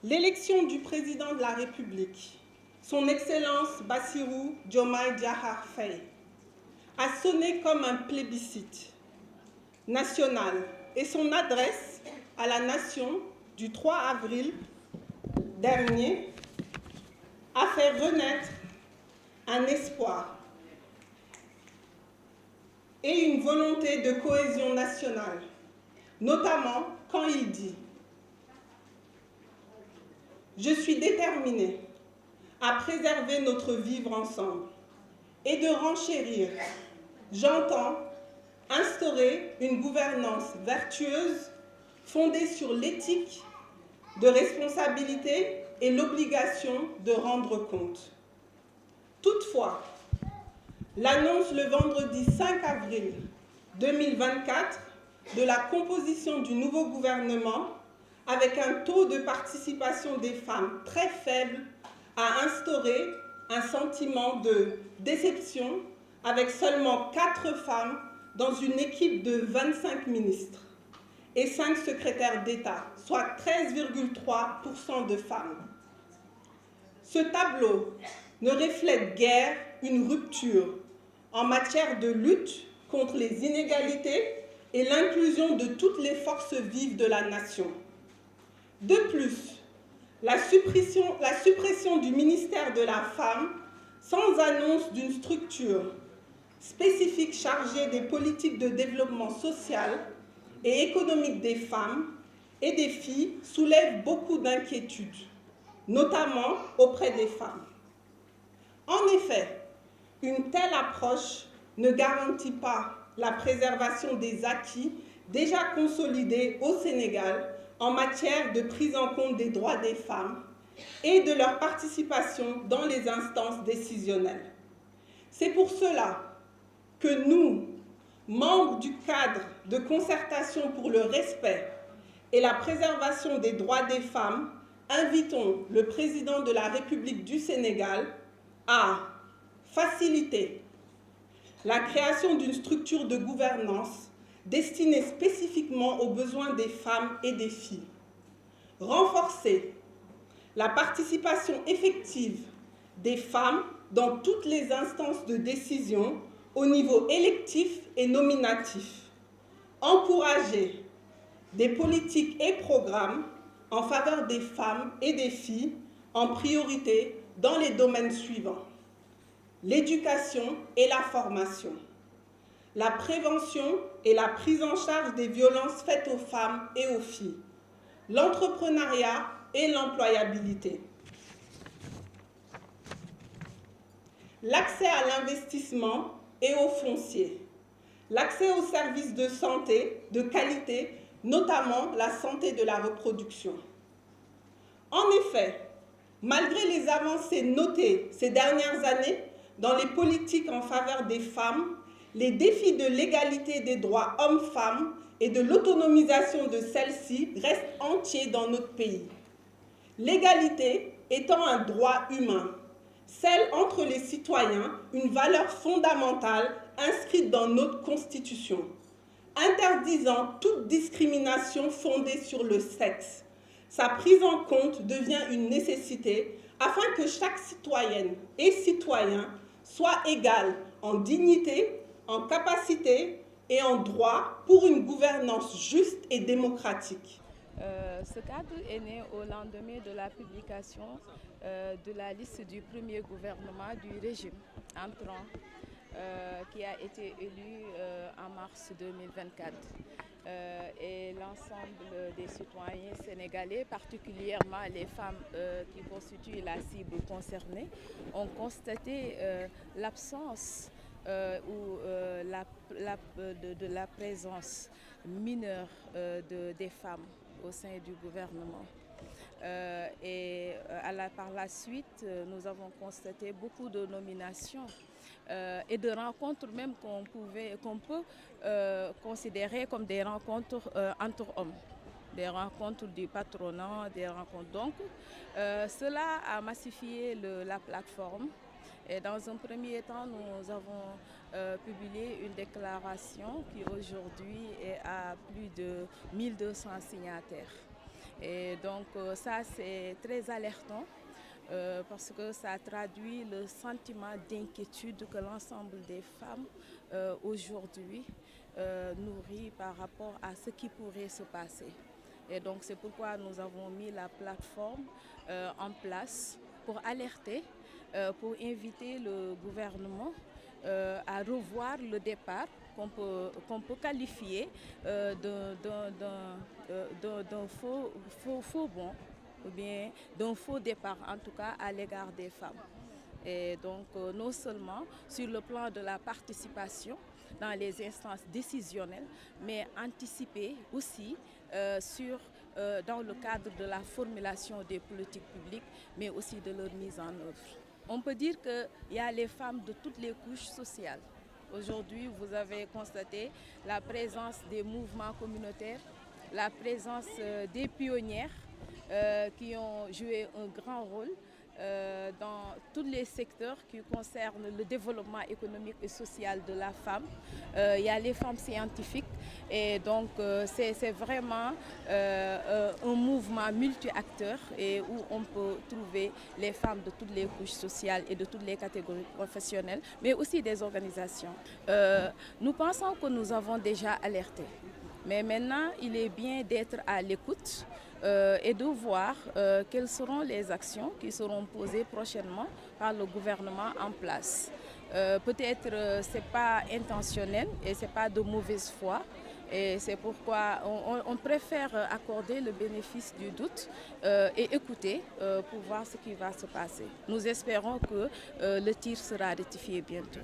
L'élection du président de la République, son Excellence Bassirou Diomaye Diakhar Faye, a sonné comme un plébiscite national et son adresse à la nation du 3 avril dernier a fait renaître un espoir et une volonté de cohésion nationale, notamment quand il dit « Je suis déterminé à préserver notre vivre ensemble et de renchérir, j'entends instaurer une gouvernance vertueuse fondée sur l'éthique de responsabilité et l'obligation de rendre compte. » Toutefois, l'annonce le vendredi 5 avril 2024 de la composition du nouveau gouvernement avec un taux de participation des femmes très faible a instauré un sentiment de déception avec seulement 4 femmes dans une équipe de 25 ministres et 5 secrétaires d'État, soit 13,3% de femmes. Ce tableau ne reflète guère une rupture en matière de lutte contre les inégalités et l'inclusion de toutes les forces vives de la nation. De plus, la suppression du ministère de la Femme sans annonce d'une structure spécifique chargée des politiques de développement social et économique des femmes et des filles soulève beaucoup d'inquiétudes, notamment auprès des femmes. En effet, une telle approche ne garantit pas la préservation des acquis déjà consolidés au Sénégal en matière de prise en compte des droits des femmes et de leur participation dans les instances décisionnelles. C'est pour cela que nous, membres du cadre de concertation pour le respect et la préservation des droits des femmes, invitons le président de la République du Sénégal à faciliter la création d'une structure de gouvernance destinée spécifiquement aux besoins des femmes et des filles, renforcer la participation effective des femmes dans toutes les instances de décision au niveau électif et nominatif, encourager des politiques et programmes en faveur des femmes et des filles en priorité dans les domaines suivants: l'éducation et la formation, la prévention et la prise en charge des violences faites aux femmes et aux filles, l'entrepreneuriat et l'employabilité, l'accès à l'investissement et au foncier, l'accès aux services de santé de qualité, notamment la santé de la reproduction. En effet, malgré les avancées notées ces dernières années dans les politiques en faveur des femmes, les défis de l'égalité des droits hommes-femmes et de l'autonomisation de celles-ci restent entiers dans notre pays. L'égalité étant un droit humain, celle entre les citoyens, une valeur fondamentale inscrite dans notre Constitution, interdisant toute discrimination fondée sur le sexe. Sa prise en compte devient une nécessité afin que chaque citoyenne et citoyen soit égal en dignité, en capacité et en droit pour une gouvernance juste et démocratique. Ce cadre est né au lendemain de la publication de la liste du premier gouvernement du régime entrant qui a été élu en mars 2024. Et l'ensemble des citoyens sénégalais, particulièrement les femmes qui constituent la cible concernée, ont constaté l'absence de la présence mineure des femmes au sein du gouvernement. Par la suite, nous avons constaté beaucoup de nominations et de rencontres même qu'on peut considérer comme des rencontres entre hommes, des rencontres du patronat, des rencontres. Donc, cela a massifié la plateforme. Et dans un premier temps, nous avons publié une déclaration qui aujourd'hui est à plus de 1200 signataires. Et donc ça, c'est très alertant parce que ça traduit le sentiment d'inquiétude que l'ensemble des femmes aujourd'hui nourrit par rapport à ce qui pourrait se passer. Et donc c'est pourquoi nous avons mis la plateforme en place pour alerter, pour inviter le gouvernement à revoir le départ qu'on peut qualifier d'un faux bond, ou bien d'un faux départ en tout cas à l'égard des femmes. Et donc non seulement sur le plan de la participation dans les instances décisionnelles, mais anticiper aussi dans le cadre de la formulation des politiques publiques, mais aussi de leur mise en œuvre. On peut dire qu'il y a les femmes de toutes les couches sociales. Aujourd'hui, vous avez constaté la présence des mouvements communautaires, la présence des pionnières qui ont joué un grand rôle dans tous les secteurs qui concernent le développement économique et social de la femme. Il y a les femmes scientifiques et donc c'est vraiment un mouvement multi-acteurs et où on peut trouver les femmes de toutes les couches sociales et de toutes les catégories professionnelles, mais aussi des organisations. Nous pensons que nous avons déjà alerté. Mais maintenant, il est bien d'être à l'écoute et de voir quelles seront les actions qui seront posées prochainement par le gouvernement en place. Peut-être ce n'est pas intentionnel et ce n'est pas de mauvaise foi. Et c'est pourquoi on préfère accorder le bénéfice du doute et écouter pour voir ce qui va se passer. Nous espérons que le tir sera rectifié bientôt.